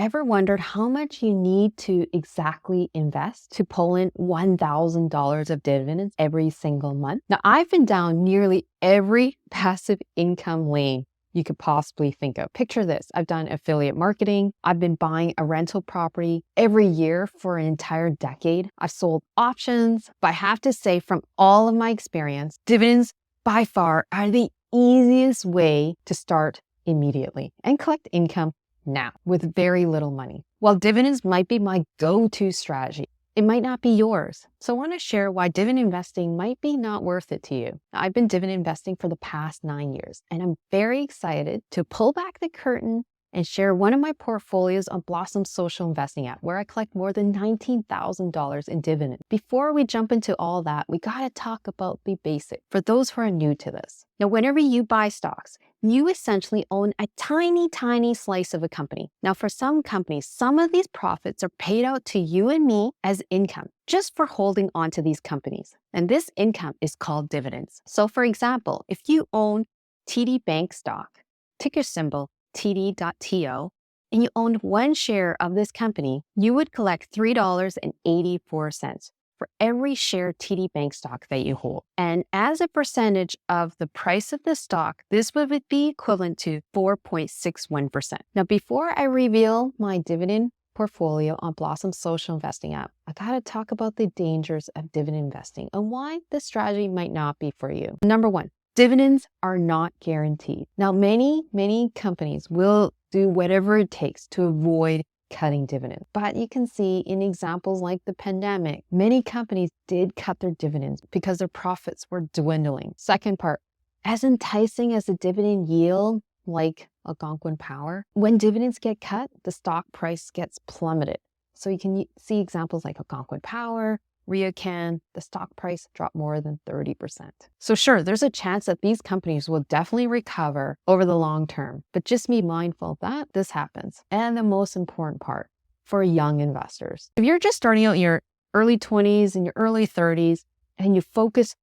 Ever wondered how much you need to exactly invest to pull in $1,000 of dividends every single month? Now, I've been down nearly every passive income lane you could possibly think of. Picture this. I've done affiliate marketing. I've been buying a rental property every year for an entire decade. I've sold options, but I have to say from all of my experience, dividends by far are the easiest way to start immediately and collect income now with very little money. While dividends might be my go-to strategy, it might not be yours. So I want to share why dividend investing might be not worth it to you. I've been dividend investing for the past 9 years, and I'm very excited to pull back the curtain and share one of my portfolios on Blossom Social Investing app, where I collect more than $19,000 in dividends. Before we jump into all that, we got to talk about the basics for those who are new to this. Now, whenever you buy stocks, you essentially own a tiny slice of a company. Now, for some companies, some of these profits are paid out to you and me as income just for holding on to these companies. And this income is called dividends. So for example, if you own TD Bank stock, ticker symbol TD.TO, and you owned one share of this company, you would collect $3.84 for every share TD Bank stock that you hold. And as a percentage of the price of the stock, this would be equivalent to 4.61%. Now, before I reveal my dividend portfolio on Blossom Social Investing app, I gotta talk about the dangers of dividend investing and why this strategy might not be for you. Number one, dividends are not guaranteed. Now, many companies will do whatever it takes to avoid cutting dividends. But you can see in examples like the pandemic, many companies did cut their dividends because their profits were dwindling. Second part, as enticing as a dividend yield like Algonquin Power, when dividends get cut, the stock price gets plummeted. So you can see examples like Algonquin Power, RioCan, the stock price dropped more than 30%. So sure, there's a chance that these companies will definitely recover over the long term, but just be mindful that this happens. And the most important part for young investors, if you're just starting out in your early 20s and your early 30s and you focus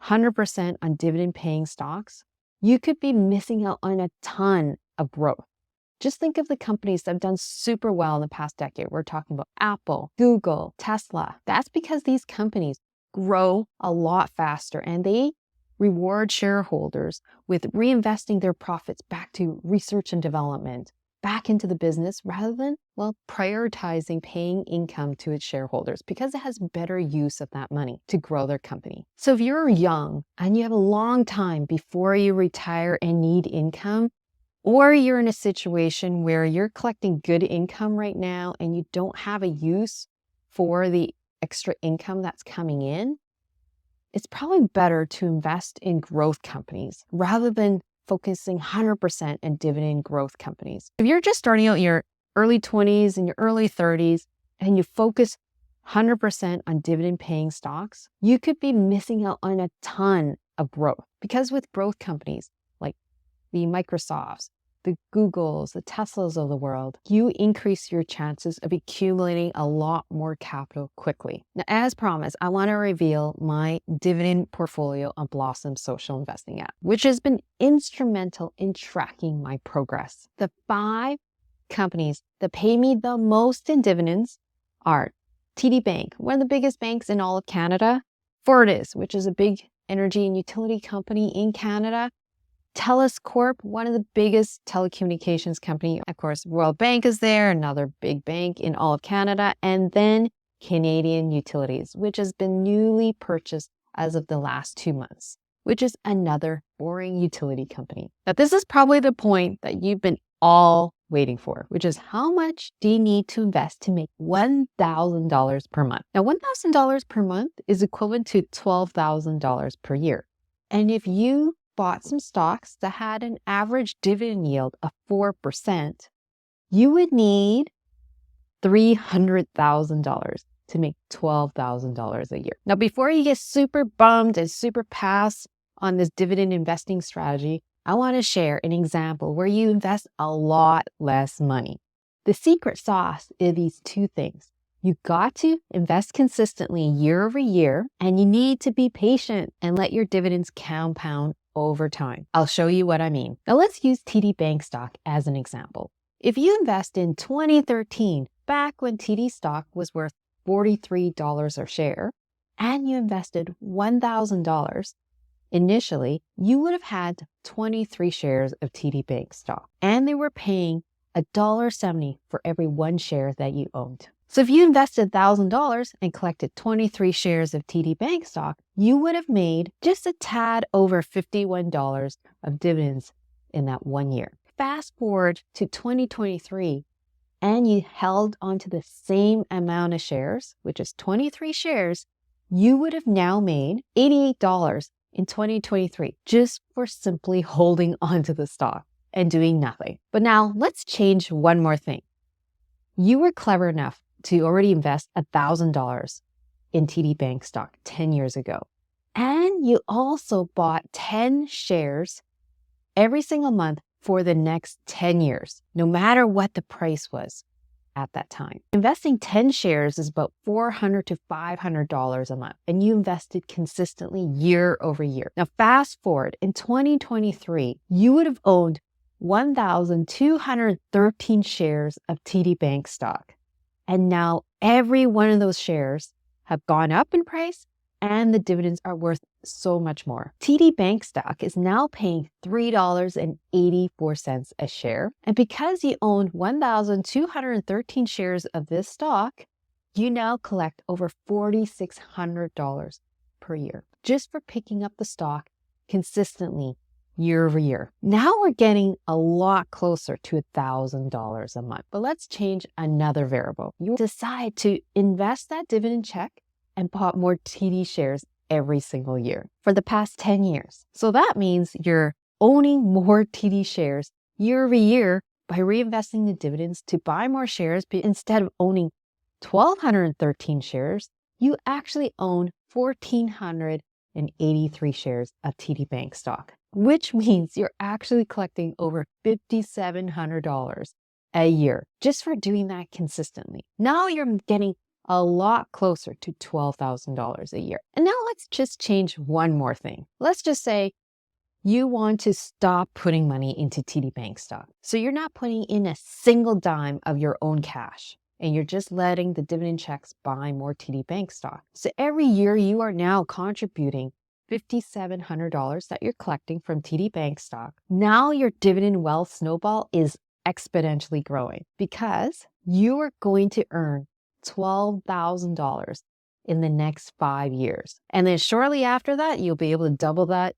100% on dividend paying stocks, you could be missing out on a ton of growth. Just think of the companies that have done super well in the past decade. We're talking about Apple, Google, Tesla. That's because these companies grow a lot faster and they reward shareholders with reinvesting their profits back to research and development, back into the business rather than, prioritizing paying income to its shareholders because it has better use of that money to grow their company. So if you're young and you have a long time before you retire and need income, or you're in a situation where you're collecting good income right now and you don't have a use for the extra income that's coming in, it's probably better to invest in growth companies rather than focusing 100% in dividend growth companies. If you're just starting out in your early 20s and your early 30s and you focus 100% on dividend paying stocks, you could be missing out on a ton of growth because with growth companies, the Microsofts, the Googles, the Teslas of the world, you increase your chances of accumulating a lot more capital quickly. Now, as promised, I want to reveal my dividend portfolio on Blossom Social Investing app, which has been instrumental in tracking my progress. The 5 companies that pay me the most in dividends are TD Bank, one of the biggest banks in all of Canada, Fortis, which is a big energy and utility company in Canada, TELUS Corp, one of the biggest telecommunications company. Of course, Royal Bank is there, another big bank in all of Canada, and then Canadian Utilities, which has been newly purchased as of the last 2 months, which is another boring utility company. Now, this is probably the point that you've been all waiting for, which is how much do you need to invest to make $1,000 per month? Now, $1,000 per month is equivalent to $12,000 per year. And if you bought some stocks that had an average dividend yield of 4%, you would need $300,000 to make $12,000 a year. Now, before you get super bummed and super pass on this dividend investing strategy, I want to share an example where you invest a lot less money. The secret sauce is these 2 things. You got to invest consistently year over year, and you need to be patient and let your dividends compound over time. I'll show you what I mean. Now let's use TD Bank stock as an example. If you invest in 2013, back when TD stock was worth $43 a share, and you invested $1,000, initially, you would have had 23 shares of TD Bank stock, and they were paying $1.70 for every one share that you owned. So if you invested $1,000 and collected 23 shares of TD Bank stock, you would have made just a tad over $51 of dividends in that 1 year. Fast forward to 2023, and you held onto the same amount of shares, which is 23 shares, you would have now made $88 in 2023 just for simply holding onto the stock and doing nothing. But now let's change one more thing. You were clever enough to already invest $1,000 in TD Bank stock 10 years ago. And you also bought 10 shares every single month for the next 10 years, no matter what the price was at that time. Investing 10 shares is about $400 to $500 a month, and you invested consistently year over year. Now, fast forward, in 2023, you would have owned 1,213 shares of TD Bank stock. And now every one of those shares have gone up in price, and the dividends are worth so much more. TD Bank stock is now paying $3.84 a share. And because you own 1,213 shares of this stock, you now collect over $4,600 per year just for picking up the stock consistently year over year. Now we're getting a lot closer to $1,000 a month. But let's change another variable. You decide to invest that dividend check and bought more TD shares every single year for the past 10 years. So that means you're owning more TD shares year over year by reinvesting the dividends to buy more shares. But instead of owning 1,213 shares, you actually own 1,483 shares of TD Bank stock, which means you're actually collecting over $5,700 a year just for doing that consistently. Now you're getting a lot closer to $12,000 a year. And now let's just change one more thing. Let's just say you want to stop putting money into TD Bank stock. So you're not putting in a single dime of your own cash, and you're just letting the dividend checks buy more TD Bank stock. So every year you are now contributing $5,700 that you're collecting from TD Bank stock. Now your dividend wealth snowball is exponentially growing because you are going to earn $12,000 in the next 5 years. And then shortly after that, you'll be able to double that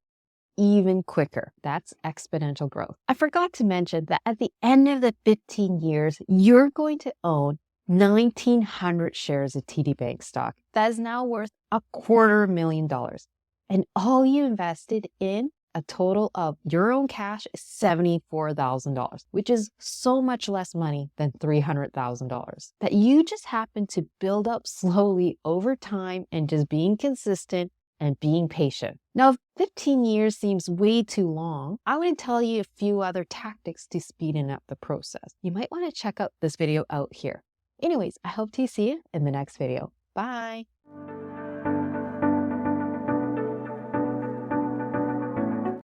even quicker. That's exponential growth. I forgot to mention that at the end of the 15 years, you're going to own 1,900 shares of TD Bank stock. That is now worth $250,000. And all you invested in a total of your own cash is $74,000, which is so much less money than $300,000 that you just happen to build up slowly over time and just being consistent and being patient. Now, if 15 years seems way too long, I want to tell you a few other tactics to speeding up the process. You might want to check out this video out here. Anyways, I hope to see you in the next video. Bye.